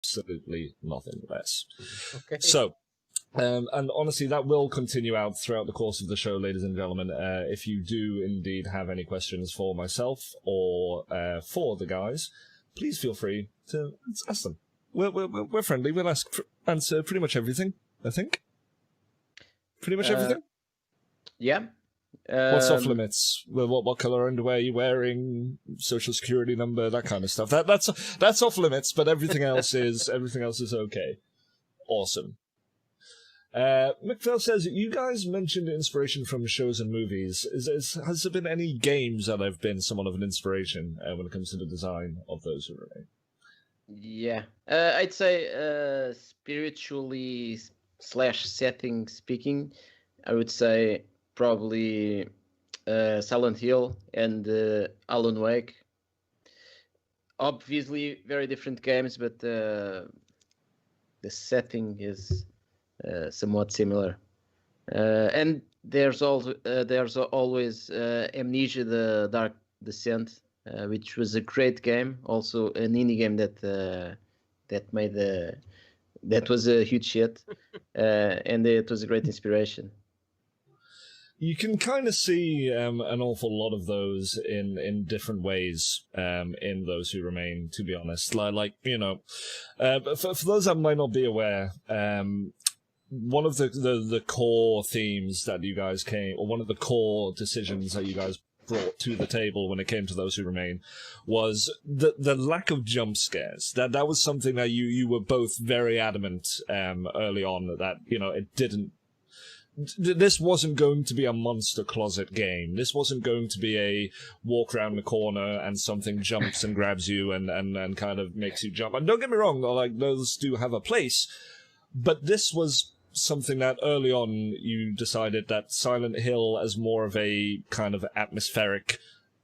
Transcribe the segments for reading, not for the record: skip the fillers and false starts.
absolutely nothing less. Okay. So, and honestly, that will continue out throughout the course of the show, ladies and gentlemen. If you do indeed have any questions for myself or for the guys, please feel free to ask them. We're friendly. We'll answer pretty much everything, I think. Pretty much everything? Yeah. What's off limits? What color underwear are you wearing? Social security number, that kind of stuff. That's off limits, but everything else is okay. Awesome. McPhail says, you guys mentioned inspiration from shows and movies. Has there been any games that have been somewhat of an inspiration when it comes to the design of those who remain? Yeah. I'd say spiritually / setting speaking, I would say probably Silent Hill and Alan Wake. Obviously, very different games, but the setting is somewhat similar. And there's always Amnesia: The Dark Descent, which was a great game, also an indie game that was a huge hit, and it was a great inspiration. You can kind of see an awful lot of those in different ways in Those Who Remain, to be honest. Like but for those that might not be aware, one of the core themes that you guys one of the core decisions that you guys brought to the table when it came to Those Who Remain was the lack of jump scares. That was something that you were both very adamant early on that it didn't. This wasn't going to be a monster closet game. This wasn't going to be a walk around the corner and something jumps and grabs you and kind of makes you jump. And don't get me wrong, like those do have a place, but this was something that early on you decided that Silent Hill as more of a kind of atmospheric,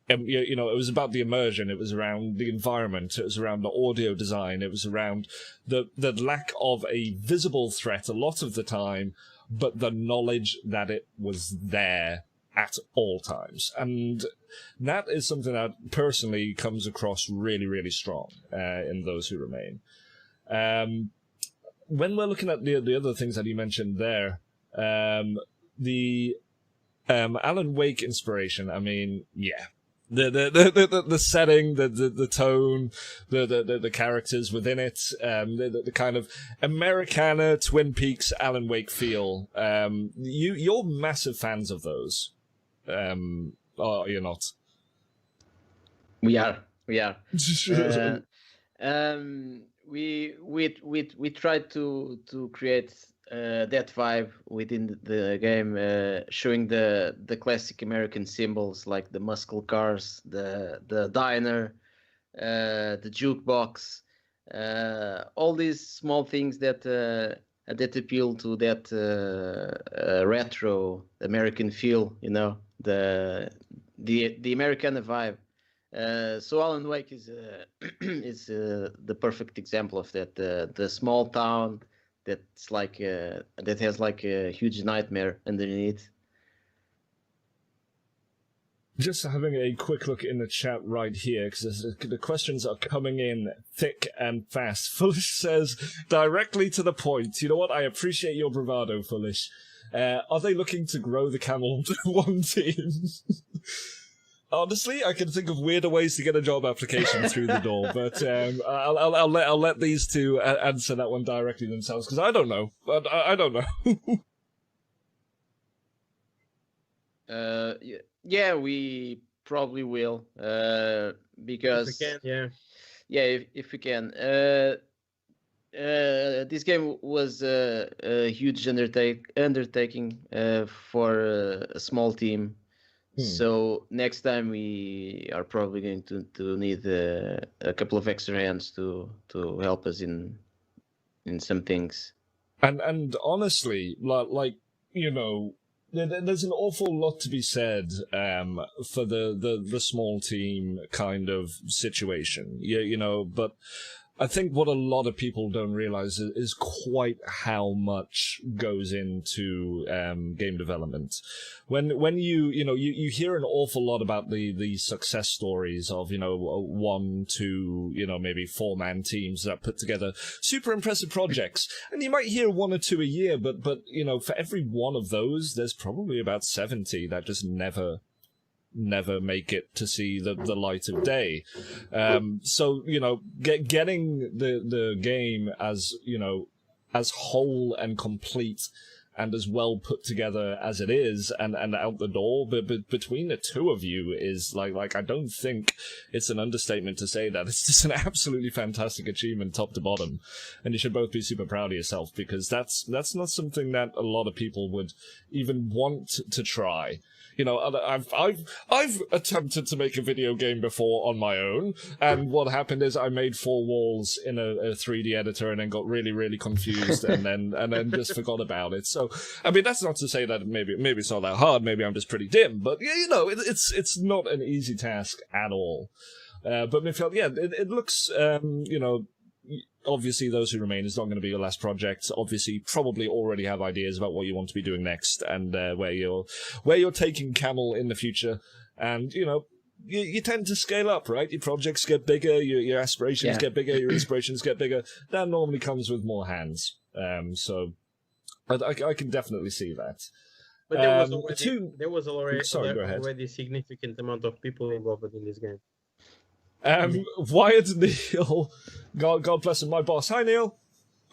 it was about the immersion, it was around the environment, it was around the audio design, it was around the lack of a visible threat a lot of the time, but the knowledge that it was there at all times. And that is something that personally comes across really, really strong in Those Who Remain. When we're looking at the other things that you mentioned there, the Alan Wake inspiration, I mean, yeah. The setting, the tone, the characters within it, the kind of Americana Twin Peaks Alan Wake feel. You're massive fans of those. Or you're not? We are. We tried to create that vibe within the game, showing the classic American symbols like the muscle cars, the diner, the jukebox, all these small things that appeal to that retro American feel, the Americana vibe. So Alan Wake is is the perfect example of that. The small town that's like that has like a huge nightmare underneath. Just having a quick look in the chat right here, because the questions are coming in thick and fast. Foolish says, directly to the point. You know what? I appreciate your bravado, Foolish. Are they looking to grow the camel to one team? Honestly, I can think of weirder ways to get a job application through the door, but I'll let these two answer that one directly themselves, because I don't know. I don't know. Yeah, we probably will, because if we can, if we can. This game was a huge undertaking for a small team. So next time we are probably going to need a couple of extra hands to help us in some things. And honestly, like there's an awful lot to be said for the small team kind of situation. But I think what a lot of people don't realize is quite how much goes into game development. When you hear an awful lot about the success stories of 1, 2, maybe 4-man teams that put together super impressive projects, and you might hear 1 or 2 a year, but for every one of those, there's probably about 70 that just never make it to see the light of day. So getting the game as as whole and complete and as well put together as it is and out the door, but between the two of you is like I don't think it's an understatement to say that it's just an absolutely fantastic achievement top to bottom, and you should both be super proud of yourself, because that's not something that a lot of people would even want to try. I've attempted to make a video game before on my own, and what happened is I made 4 walls in a 3D editor and then got really, really confused and then just forgot about it. So, I mean, that's not to say that maybe it's not that hard. Maybe I'm just pretty dim, but it's not an easy task at all. But Michael, it looks, obviously Those Who Remain is not going to be your last project. Obviously, probably already have ideas about what you want to be doing next, and where you're taking Camel in the future. And you tend to scale up, right? Your projects get bigger, your aspirations get bigger, your inspirations get bigger. That normally comes with more hands. So I can definitely see that. But there was already a significant amount of people involved in this game. Wired Neil, God bless him, my boss. Hi Neil.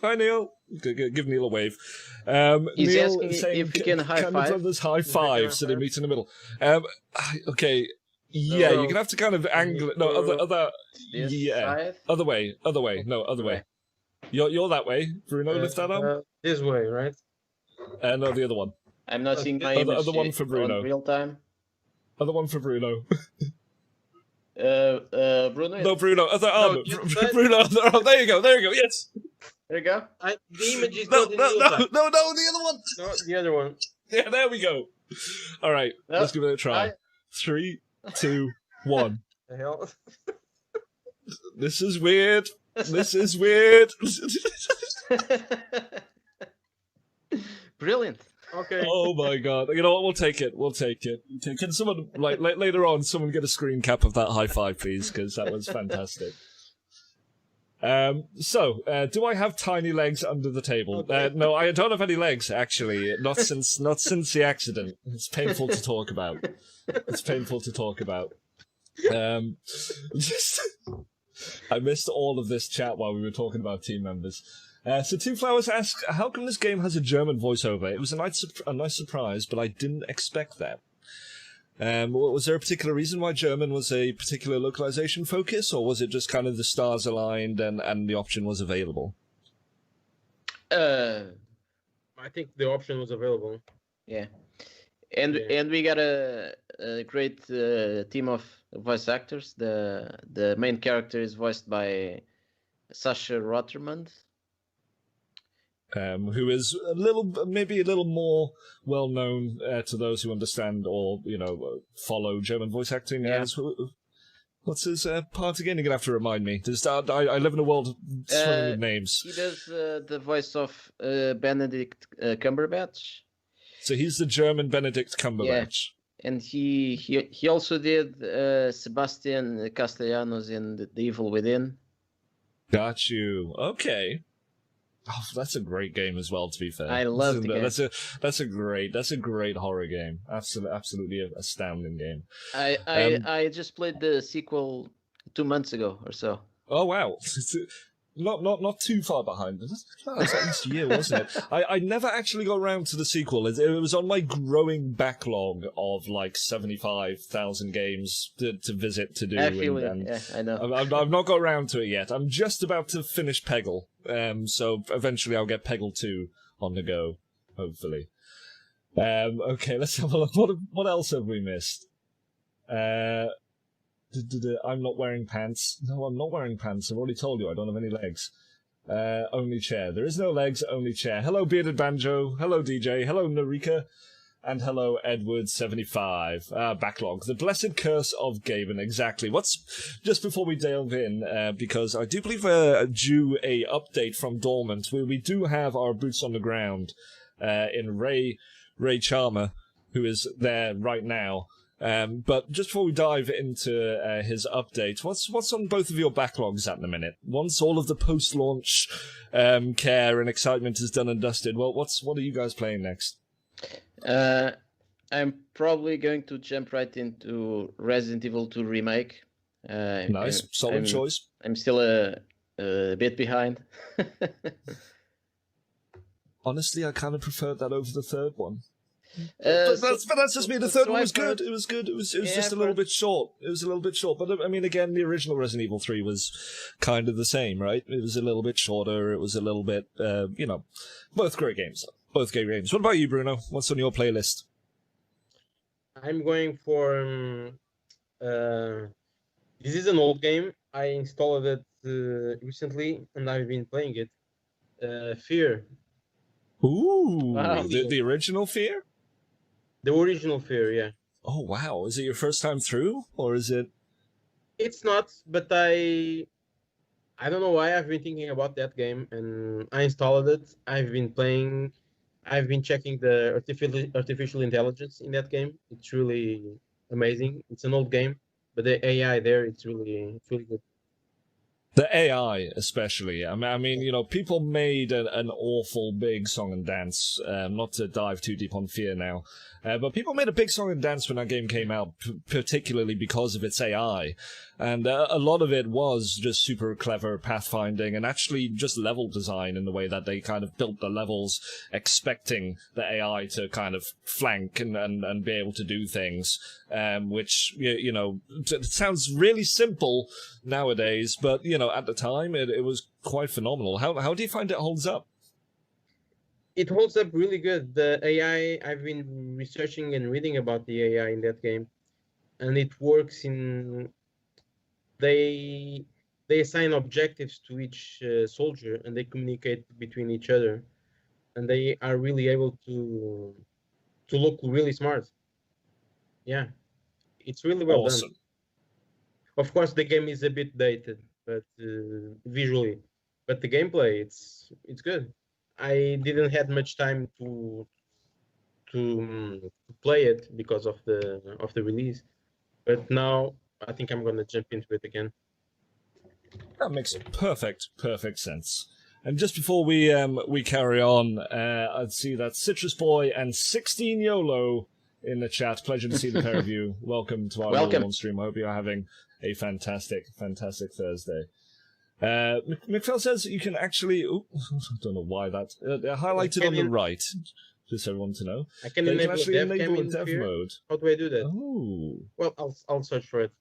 Give Neil a wave. He's Neil asking saying, if we can high the five. brothers high five so they meet in the middle. Okay, yeah, you're gonna have to kind of angle it. No, other way. No, other way. You're that way. Bruno, lift that up. This way, right? No, the other one. I'm not seeing my image other one for Bruno. on real time. Other one for Bruno. Bruno. No, Bruno. Other arm. Bruno. Other arm. There you go. Yes. There you go. The image is No, not in real time. the other one. No, the other one. Yeah, there we go. All right, let's give it a try. 3, 2, 1. The hell? This is weird. Brilliant. Okay. Oh my god. You know what? We'll take it. Can someone, later on, someone get a screen cap of that high five, please? Because that was fantastic. Do I have tiny legs under the table? Okay. No, I don't have any legs, actually. Not since the accident. It's painful to talk about. I missed all of this chat while we were talking about team members. So Two Flowers asks, how come this game has a German voiceover? It was a nice surprise, but I didn't expect that. Was there a particular reason why German was a particular localization focus, or was it just kind of the stars aligned and the option was available? I think the option was available. Yeah. And we got a great team of voice actors. The main character is voiced by Sasha Rottermund. Who is maybe a little more well known to those who understand or follow German voice acting. Yeah. What's his part again? You're gonna have to remind me. I live in a world swimming with names. He does the voice of Benedict Cumberbatch. So he's the German Benedict Cumberbatch. Yeah. And he also did Sebastian Castellanos in The Evil Within. Got you. Okay. Oh, that's a great game as well. To be fair, I love the game. That's a great horror game. Absolutely astounding game. I just played the sequel 2 months ago or so. Oh wow. Not too far behind. That was at least a year, wasn't it? I never actually got around to the sequel. It was on my growing backlog of 75,000 games to visit to do. Yeah, I know. I've not got around to it yet. I'm just about to finish Peggle, so eventually I'll get Peggle 2 on the go, hopefully. Okay, let's have a look. What else have we missed? I'm not wearing pants. No, I'm not wearing pants. I've already told you I don't have any legs. Only chair. There is no legs, only chair. Hello, Bearded Banjo. Hello, DJ. Hello, Narika. And hello, Edward75. Backlog. The blessed curse of Gaben, exactly. Just before we delve in, because I do believe due a update from Dormant, where we do have our boots on the ground in Ray Charmer, who is there right now. But just before we dive into his update, what's on both of your backlogs at the minute? Once all of the post-launch care and excitement is done and dusted, well, what are you guys playing next? I'm probably going to jump right into Resident Evil 2 Remake. Nice, solid choice. I'm still a bit behind. Honestly, I kind of preferred that over the third one. But that's just me. The third one was good. It was good. It was just a little bit short. It was a little bit short. But I mean, again, the original Resident Evil 3 was kind of the same, right? It was a little bit shorter. It was a little bit, both great games. Both great games. What about you, Bruno? What's on your playlist? I'm going for. This is an old game. I installed it recently, and I've been playing it. Fear. Ooh, wow. The original Fear? The original Fear, yeah. Oh, wow. Is it your first time through, or is it... It's not, but I don't know why I've been thinking about that game, and I installed it. I've been playing... I've been checking the artificial intelligence in that game. It's really amazing. It's an old game, but the AI there, it's really good. The AI, especially. I mean, people made an awful big song and dance. Not to dive too deep on Fear now, but people made a big song and dance when that game came out, particularly because of its AI. And a lot of it was just super clever pathfinding and actually just level design in the way that they kind of built the levels expecting the AI to kind of flank and be able to do things, which, it sounds really simple nowadays, but, at the time, it was quite phenomenal. How do you find it holds up? It holds up really good. The AI, I've been researching and reading about the AI in that game, and it works in... They assign objectives to each soldier, and they communicate between each other, and they are really able to look really smart. Yeah, it's really well done. Of course, the game is a bit dated, but visually, but the gameplay, it's good. I didn't have much time to play it because of the release, but now I think I'm gonna jump into it again. That makes perfect sense. And just before we carry on, I'd see that Citrus Boy and 16 YOLO in the chat. Pleasure to see the pair of you. Welcome to our one stream. I hope you're having a fantastic Thursday. McPhail says you can actually... I don't know why that... highlighted on the right, just so everyone to know. I can enable dev mode. How do I do that? Oh. Well, I'll search for it.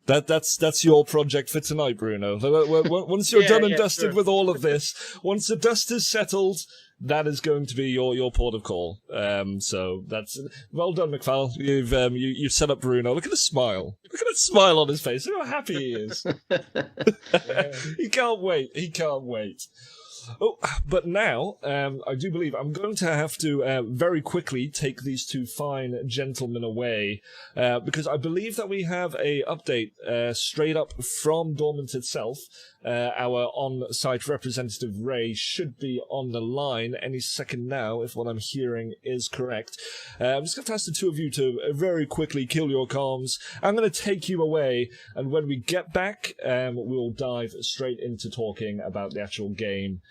That's your project for tonight, Bruno. Once you're done and dusted with all of this, once the dust is settled, that is going to be your port of call. So that's well done, McFarl. You've set up Bruno. Look at the smile. Look at the smile on his face. Look how happy he is. He can't wait. Oh, but now, I do believe I'm going to have to very quickly take these two fine gentlemen away, because I believe that we have a update straight up from Dormant itself. Our on-site representative, Ray, should be on the line any second now, if what I'm hearing is correct. I'm just going to ask the two of you to very quickly kill your comms. I'm going to take you away, and when we get back, we'll dive straight into talking about the actual game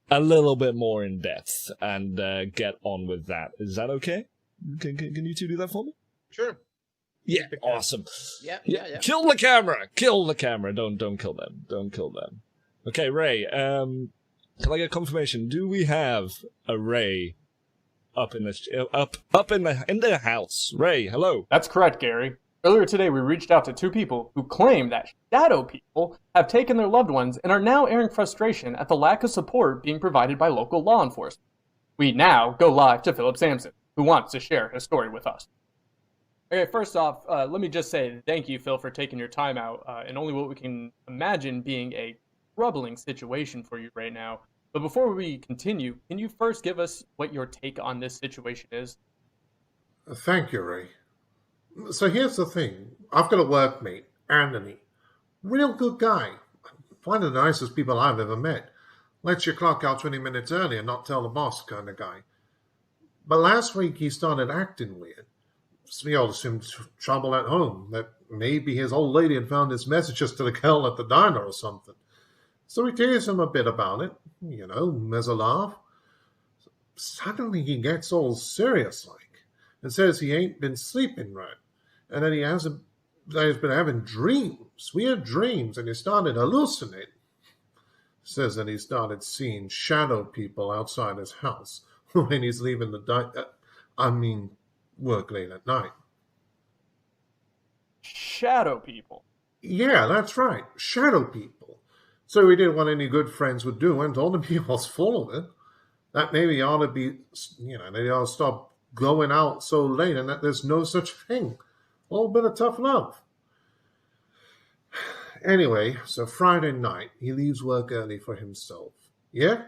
a little bit more in depth and get on with that. Is that okay? Can you two do that for me? Sure. Yeah, awesome. Yeah. Kill the camera. Don't kill them. Don't kill them. Okay, Ray. Can I get confirmation? Do we have a Ray up in the house? Ray, hello. That's correct, Gary. Earlier today, we reached out to two people who claim that shadow people have taken their loved ones and are now airing frustration at the lack of support being provided by local law enforcement. We now go live to Philip Sampson, who wants to share his story with us. Okay, first off, let me just say thank you, Phil, for taking your time out, and only what we can imagine being a troubling situation for you right now. But before we continue, can you first give us what your take on this situation is? Thank you, Ray. So here's the thing. I've got a workmate, Anthony. Real good guy. One of the nicest people I've ever met. Lets you clock out 20 minutes early and not tell the boss kind of guy. But last week he started acting weird. We all assumed trouble at home, that maybe his old lady had found his messages to the girl at the diner or something. So we teased him a bit about it, as a laugh. Suddenly he gets all serious-like and says he ain't been sleeping right, and that he's been having dreams, weird dreams, and he started hallucinating. Says that he started seeing shadow people outside his house when he's leaving work late at night. Shadow people? Yeah, that's right. Shadow people. So he did what any good friends would do and told him he was full of it. That maybe he ought to be, they ought to stop going out so late and that there's no such thing. A little bit of tough love. Anyway, so Friday night, he leaves work early for himself. Yeah?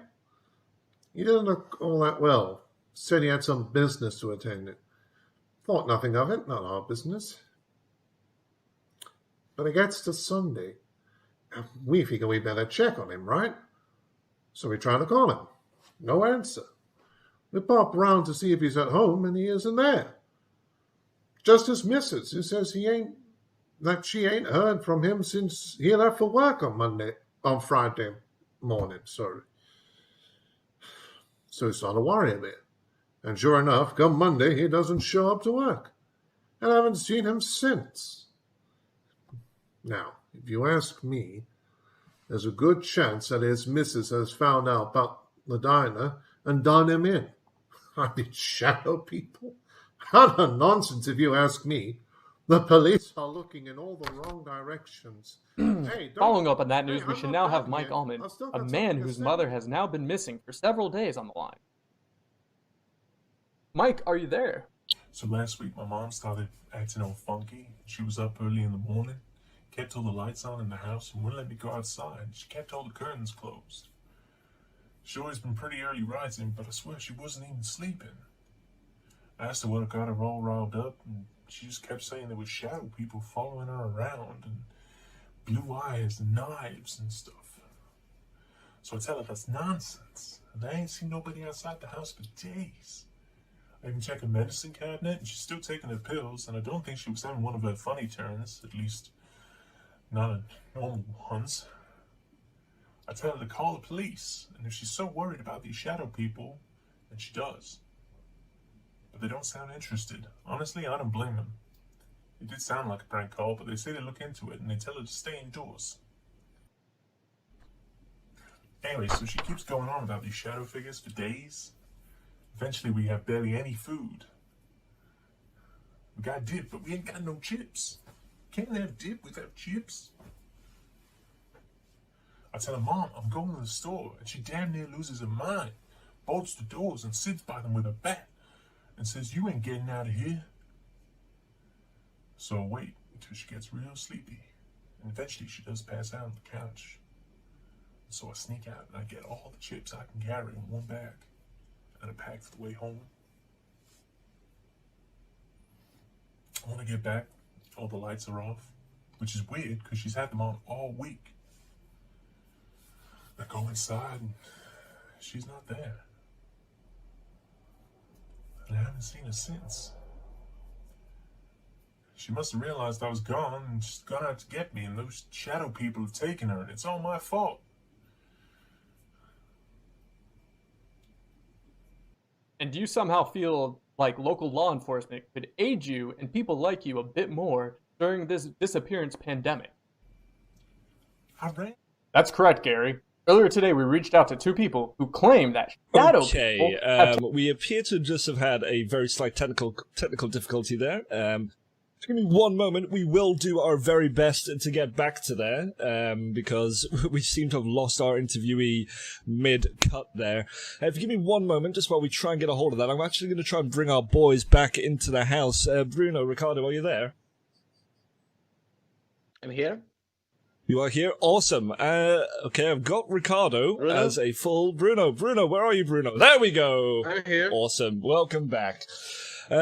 He didn't look all that well. Said he had some business to attend to. Thought nothing of it, not our business. But it gets to Sunday. We figure we better check on him, right? So we try to call him. No answer. We pop round to see if he's at home, and he isn't there. Just his missus, who says she ain't heard from him since he left for work on Friday morning, sorry. So he started to worry a bit. And sure enough, come Monday, he doesn't show up to work. And I haven't seen him since. Now, if you ask me, there's a good chance that his missus has found out about the diner and done him in. I mean, shadow people? Utter nonsense if you ask me. The police are looking in all the wrong directions. Following up on that news, we should now have Mike Allman, a man whose mother has now been missing for several days, on the line. Mike, are you there? So last week my mom started acting all funky. She was up early in the morning, kept all the lights on in the house and wouldn't let me go outside. She kept all the curtains closed. She's always been pretty early rising, but I swear she wasn't even sleeping. I asked her what got her all riled up, and she just kept saying there was shadow people following her around, and blue eyes and knives and stuff. So I tell her that's nonsense, and I ain't seen nobody outside the house for days. I even checked her medicine cabinet, and she's still taking her pills, and I don't think she was having one of her funny turns, at least not a normal ones. I tell her to call the police, and if she's so worried about these shadow people, then she does. But they don't sound interested. Honestly, I don't blame them. It did sound like a prank call, but they say they look into it, and they tell her to stay indoors. Anyway, so she keeps going on about these shadow figures for days. Eventually, we have barely any food. We got dip, but we ain't got no chips. Can't have dip without chips. I tell her, Mom, I'm going to the store, and she damn near loses her mind, bolts the doors and sits by them with a bat, and says, you ain't getting out of here. So I wait until she gets real sleepy, and eventually she does pass out on the couch. So I sneak out and I get all the chips I can carry in one bag, and a pack for the way home. When I get back, all the lights are off, which is weird because she's had them on all week. I go inside and she's not there. And I haven't seen her since. She must have realized I was gone and she's gone out to get me, and those shadow people have taken her, and it's all my fault. And do you somehow feel like local law enforcement could aid you and people like you a bit more during this disappearance pandemic? That's correct, Gary. Earlier today, we reached out to two people who claim that shadow people we appear to just have had a very slight technical difficulty there. Give me one moment. We will do our very best to get back to there, because we seem to have lost our interviewee mid-cut there. If you give me one moment, just while we try and get a hold of that, I'm actually going to try and bring our boys back into the house. Bruno, Ricardo, are you there? I'm here. You are here? Awesome. Okay, I've got Ricardo as a full... Bruno, where are you, Bruno? There we go! I'm here. Awesome. Welcome back.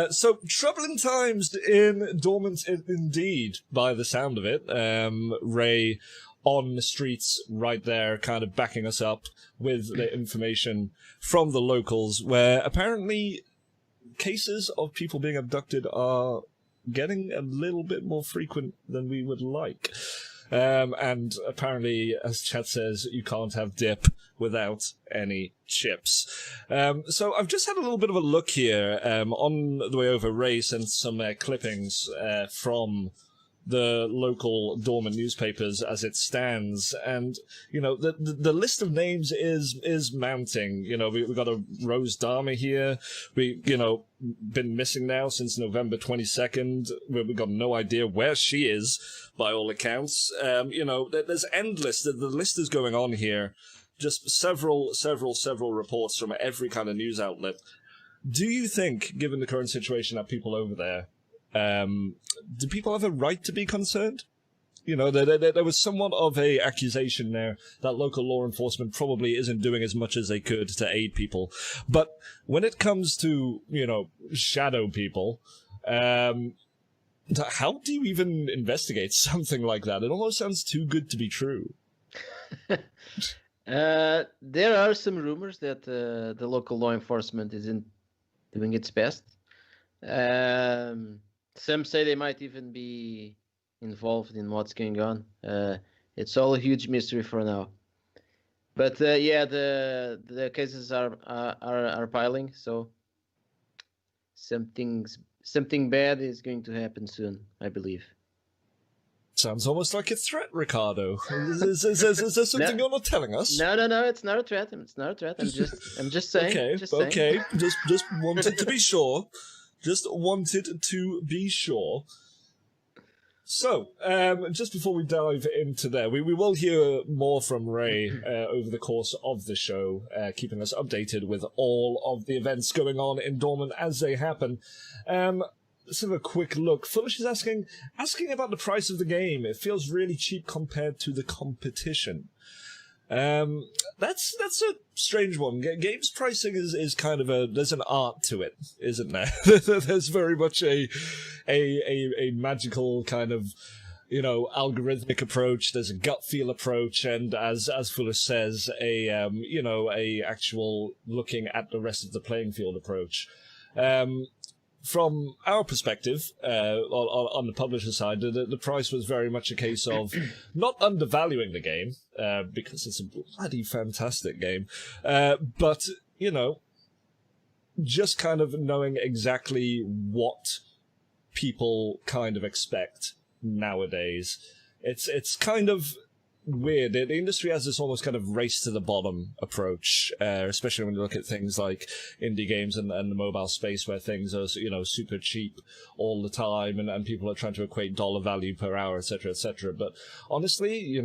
So, troubling times in Dormant indeed, by the sound of it. Ray on the streets right there, kind of backing us up with the information from the locals, where apparently cases of people being abducted are getting a little bit more frequent than we would like. And apparently, as Chat says, you can't have dip without any chips. So I've just had a little bit of a look here. On the way over, Ray sent some clippings from the local dormant newspapers as it stands, and the list of names is mounting. We got a Rose Dharma here. We been missing now since November 22nd. We got no idea where she is, by all accounts. There's endless. The list is going on here. Just several reports from every kind of news outlet. Do you think, given the current situation, that people over there, do people have a right to be concerned? There was somewhat of a accusation there that local law enforcement probably isn't doing as much as they could to aid people. But when it comes to, shadow people, how do you even investigate something like that? It almost sounds too good to be true. There are some rumors that the local law enforcement isn't doing its best. Some say they might even be involved in what's going on. It's all a huge mystery for now. But the cases are piling. So something bad is going to happen soon, I believe. Sounds almost like a threat, Ricardo. Is there something you're not telling us? No, it's not a threat. It's not a threat. I'm just saying. Okay. Just wanted to be sure. Just wanted to be sure. So, just before we dive into there, we will hear more from Ray over the course of the show, keeping us updated with all of the events going on in Dormant as they happen. Let's have a quick look. Foolish is asking about the price of the game. It feels really cheap compared to the competition. That's a strange one. Games pricing is kind of there's an art to it, isn't there? There's very much a magical kind of, algorithmic approach. There's a gut feel approach, and as Foolish says, a actual looking at the rest of the playing field approach. From our perspective, on the publisher side, the price was very much a case of not undervaluing the game, because it's a bloody fantastic game, but, just kind of knowing exactly what people kind of expect nowadays. It's kind of weird. The industry has this almost kind of race to the bottom approach, especially when you look at things like indie games and the mobile space, where things are, super cheap all the time, and people are trying to equate dollar value per hour, etc., etc. But honestly,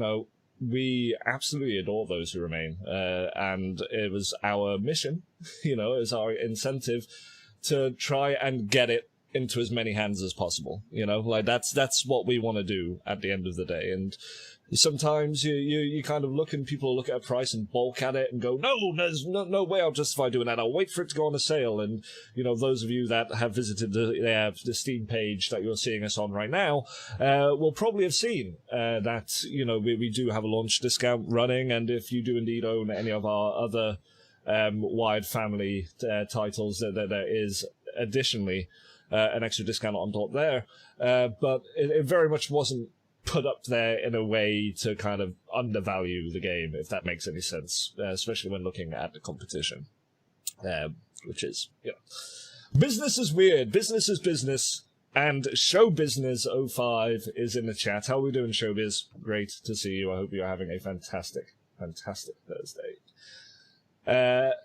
we absolutely adore those who remain, and it was our mission, it was our incentive to try and get it into as many hands as possible. That's what we want to do at the end of the day. And sometimes you kind of people look at a price and balk at it and go, no, there's no way I'll justify doing that. I'll wait for it to go on a sale. And, those of you that have visited the Steam page that you're seeing us on right now, will probably have seen that, we do have a launch discount running. And if you do indeed own any of our other Wired Family titles, there is additionally an extra discount on top there. But it very much wasn't put up there in a way to kind of undervalue the game, if that makes any sense, especially when looking at the competition, which is, business is weird, business is business, and Show Business 05 is in the chat. How are we doing, Showbiz? Great to see you. I hope you're having a fantastic Thursday.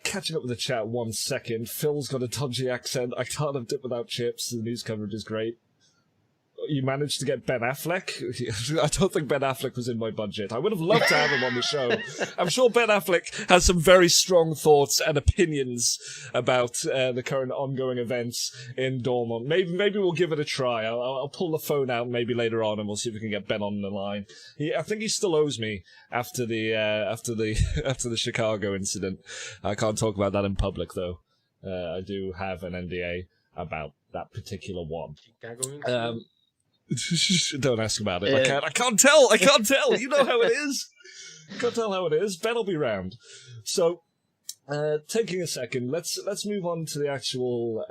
Catching up with the chat 1 second. Phil's got a dodgy accent. I can't have dip without chips. The news coverage is great. You managed to get Ben Affleck? I don't think Ben Affleck was in my budget. I would have loved to have him on the show. I'm sure Ben Affleck has some very strong thoughts and opinions about the current ongoing events in Dormont. Maybe we'll give it a try. I'll pull the phone out maybe later on, and we'll see if we can get Ben on the line. I think he still owes me after the Chicago incident. I can't talk about that in public though. I do have an NDA. about that particular one. Chicago Wings. Don't ask about it. I can't tell. You know how it is. Can't tell how it is. Ben will be round. So, taking a second, let's move on to the actual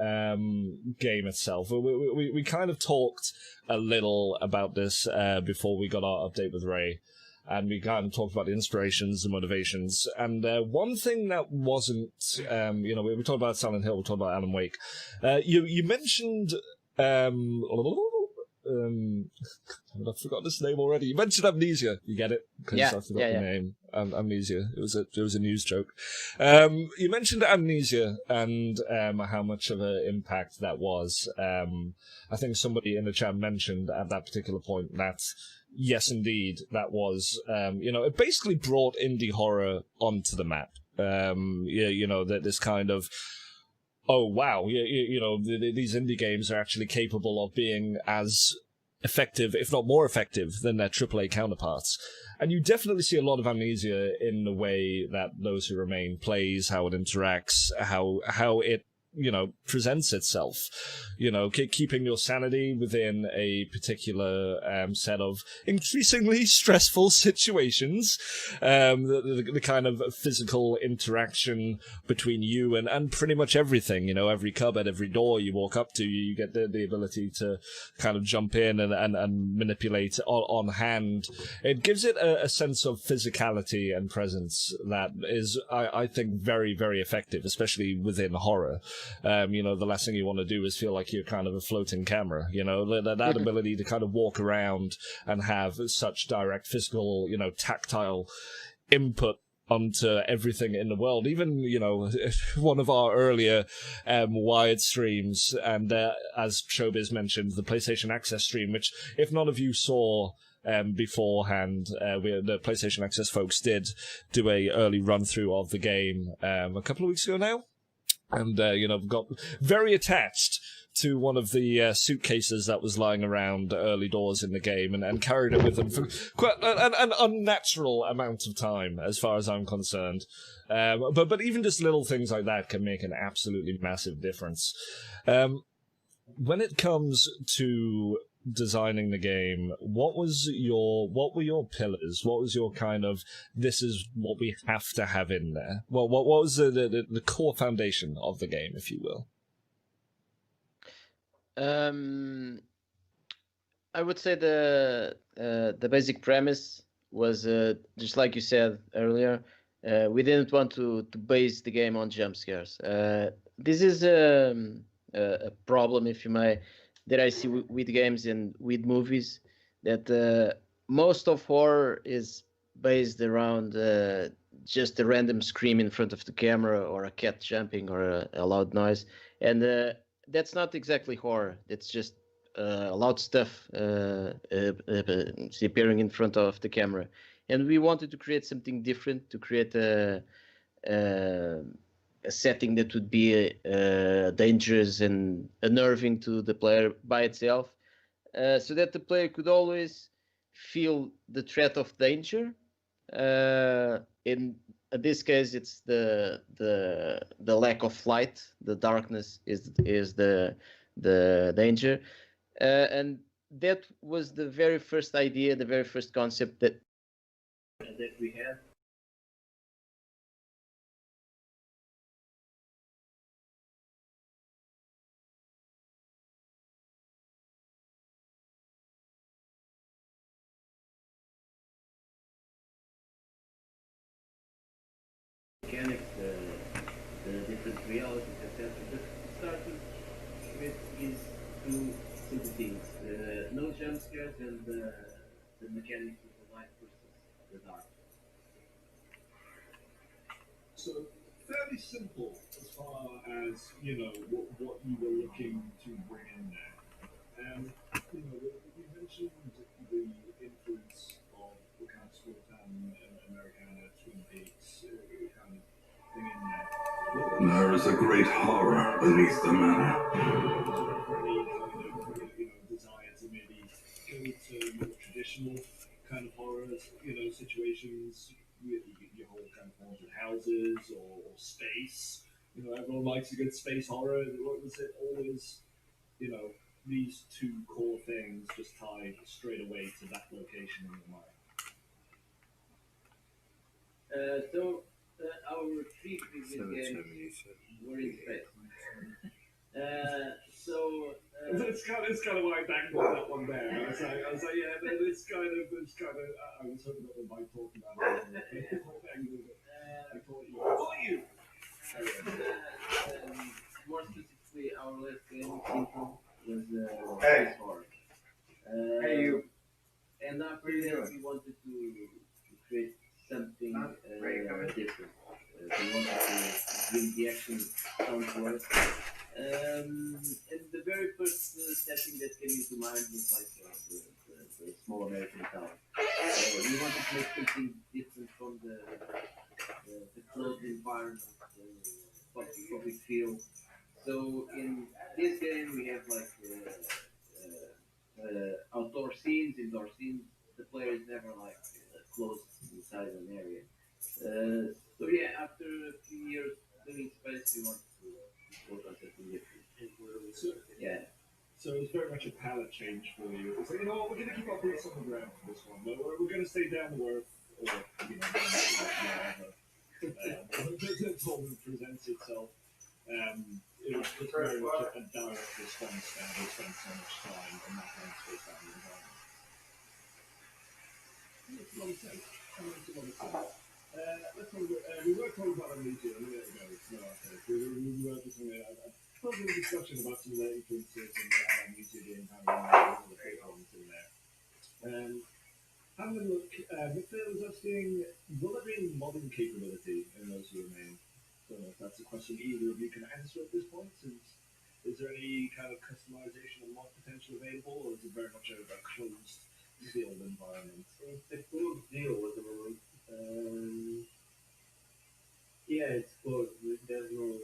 game itself. We kind of talked a little about this before we got our update with Ray, and we kind of talked about the inspirations and motivations. And one thing that wasn't, we talked about Silent Hill, we talked about Alan Wake. You mentioned. I've forgotten his name already. You mentioned Amnesia. You get it? Because I forgot the name. Amnesia. It was a news joke. You mentioned Amnesia and how much of an impact that was. I think somebody in the chat mentioned at that particular point that yes, indeed, that was. It basically brought indie horror onto the map. That this kind of. Oh wow! These indie games are actually capable of being as effective, if not more effective, than their AAA counterparts. And you definitely see a lot of Amnesia in the way that Those Who Remain plays, how it interacts, how it presents itself. Keeping your sanity within a particular set of increasingly stressful situations. The kind of physical interaction between you and pretty much everything. Every cupboard, every door you walk up to, you get the ability to kind of jump in and manipulate on hand. It gives it a sense of physicality and presence that is, I think, very, very effective, especially within horror. The last thing you want to do is feel like you're kind of a floating camera, that ability to kind of walk around and have such direct physical, tactile input onto everything in the world. Even, one of our earlier Wired streams, and as Showbiz mentioned, the PlayStation Access stream, which if none of you saw beforehand, the PlayStation Access folks did do a early run-through of the game a couple of weeks ago now. And, got very attached to one of the suitcases that was lying around early doors in the game and carried it with them for quite an unnatural amount of time, as far as I'm concerned. But even just little things like that can make an absolutely massive difference. When it comes to designing the game, what were your pillars? What was your kind of, this is what we have to have in there? Well, what was the core foundation of the game, if you will? I would say the basic premise was just like you said earlier. We didn't want to base the game on jump scares. This is a problem, if you may, that I see with games and with movies, that most of horror is based around just a random scream in front of the camera, or a cat jumping, or a loud noise. And that's not exactly horror. It's just loud stuff appearing in front of the camera. And we wanted to create something different, to create a setting that would be dangerous and unnerving to the player by itself, so that the player could always feel the threat of danger. In this case, it's the lack of light. The darkness is the danger, and that was the very first idea, the very first concept that we had. Mechanics, the different realities, etc. But starting with these two simple things: no jump scares and the mechanics of the light versus the dark. So fairly simple as far as what you were looking to bring in there. You mentioned the influence of the kind of small town Americana, Twin Peaks, kind of thing in there. There is a great horror beneath the manor. Any kind of desire to maybe go to more traditional kind of horror, situations, your whole kind of haunted houses or space, everyone likes a good space horror. Was it always, these two core things just tied straight away to that location in your mind? Our three previous games were in space. It's kind of why I dangled that one there. I was like, yeah, it's kind of. I was hoping that we might talk about it. I thought you. More specifically, our last game, SimuL, was space horror. you. And after that, we wanted to create something different. We wanted to bring the action down to us. And the very first setting that came into mind was like the small American town. We wanted to make something different from the closed environment, public feel. So in this game we have like outdoor scenes, indoor scenes. The player is never like closed inside an area. So yeah, after a few years doing space, we want to work on something different. Yeah. So it's very much a palette change for you. It's like, we're going to keep our boots on the ground for this one. We're going to stay down to earth, or whatever. The problem presents itself. It's very much a direct response now. We spend so much time on that kind of space out in the environment. Makes a lot of sense. Let's talk about, we were talking about Amnesia a minute ago. We were just having a discussion about some of the influences and Amnesia being kind of one of the big ones in there. Having a look, Mikhail was asking, will there be modding capability in those who remain? I don't know if that's a question either of you can answer at this point. Is there any kind of customization or mod potential available, or is it very much a closed, sealed environment? It's a closed deal at the moment. Yeah, it's closed. There's no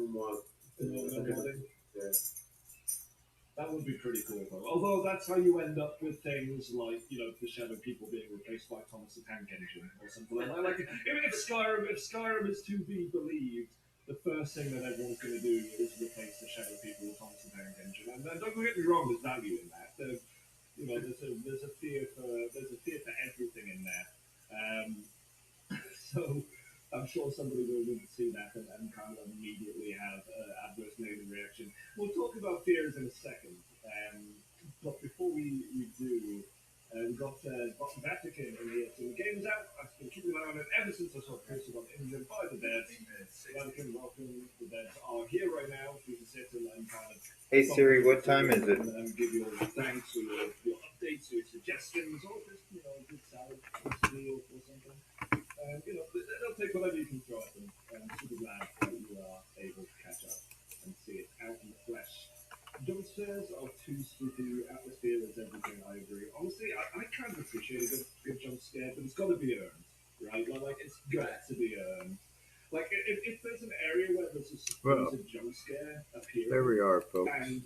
mod. Modding? Yeah. That would be pretty cool, though. Although that's how you end up with things like, the Shadow People being replaced by Thomas the Tank Engine or something like that. Like, if Skyrim is to be believed, the first thing that everyone's going to do is replace the Shadow People with Thomas the Tank Engine. And don't get me wrong, there's value in that. There's a fear for everything in there. So I'm sure somebody will see that and kind of immediately have adverse negative reaction. We'll talk about fears in a second, but before we do, we've got Vatican in here. So the game is out. I've been keeping an eye on it ever since I saw it posted on England by the devs. Vatican, welcome. The devs are here right now. We can sit and kind of. Hey Siri, what time is it? And give you all your thanks or your updates or your suggestions or just a good salad or something. They'll take whatever you can throw at them. I'm super glad that you are able to catch up and see it out in the flesh. Jump scares are too spooky. Atmosphere is everything. I agree. Honestly, I kind of appreciate a good jump scare, but it's got to be earned, right? Like it's got to be earned. Like if there's an area where there's a supposed jump scare appearing, There we are, folks. and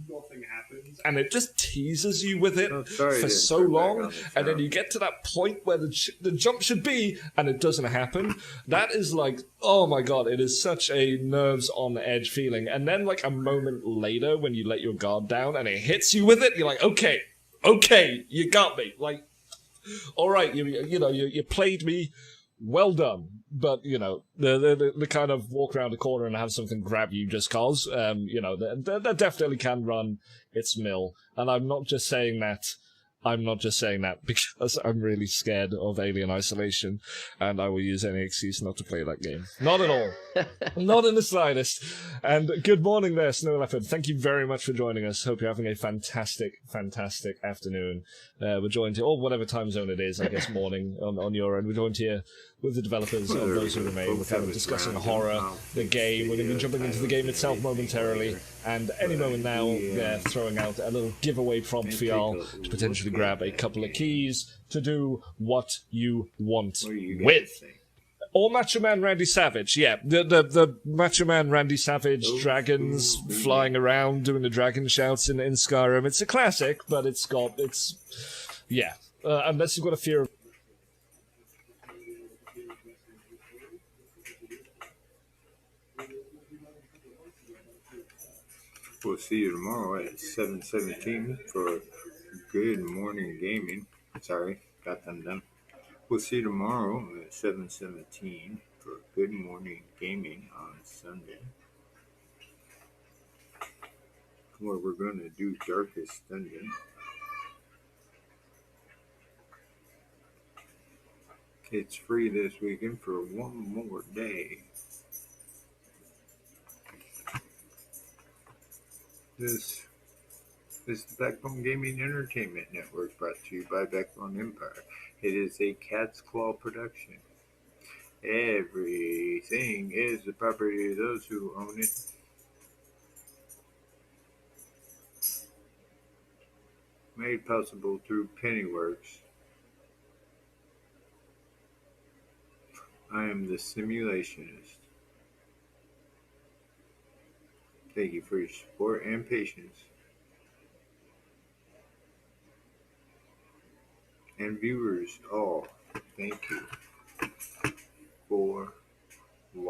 nothing happens, and it just teases you with it for to so turn back long, on the and then sound. you get to that point where the jump should be, and it doesn't happen. That is like, oh my god, it is such a nerves on edge feeling. And then like a moment later, when you let your guard down and it hits you with it, you're like, okay, you got me. Like, all right, you played me. Well done, but the kind of walk around the corner and have something grab you just cause, that definitely can run its mill. And I'm not just saying that because I'm really scared of Alien Isolation, and I will use any excuse not to play that game. Not at all. Not in the slightest. And good morning there, Snow Leopard. Thank you very much for joining us. Hope you're having a fantastic afternoon. We're joined here, or whatever time zone it is, I guess morning on your end. We're joined here with the developers of Those Who Remain. We're kind of discussing horror, the game. We're going to be jumping into the game itself momentarily. And any moment now, they're throwing out a little giveaway prompt for y'all to potentially grab a couple of keys to do what you want with. Or Macho Man Randy Savage, yeah. The Macho Man Randy Savage dragons flying around doing the dragon shouts in Skyrim. It's a classic, but unless you've got a fear of We'll see you tomorrow at 7:17 for Good Morning Gaming. Sorry, got them done. We'll see you tomorrow at 7:17 for Good Morning Gaming on Sunday, where we're going to do Darkest Dungeon. It's free this weekend for one more day. This is the Backbone Gaming Entertainment Network, brought to you by Backbone Empire. It is a Cat's Claw production. Everything is the property of those who own it. Made possible through Pennyworks. I am the SimuL8Nist. Thank you for your support and patience. And viewers all, thank you for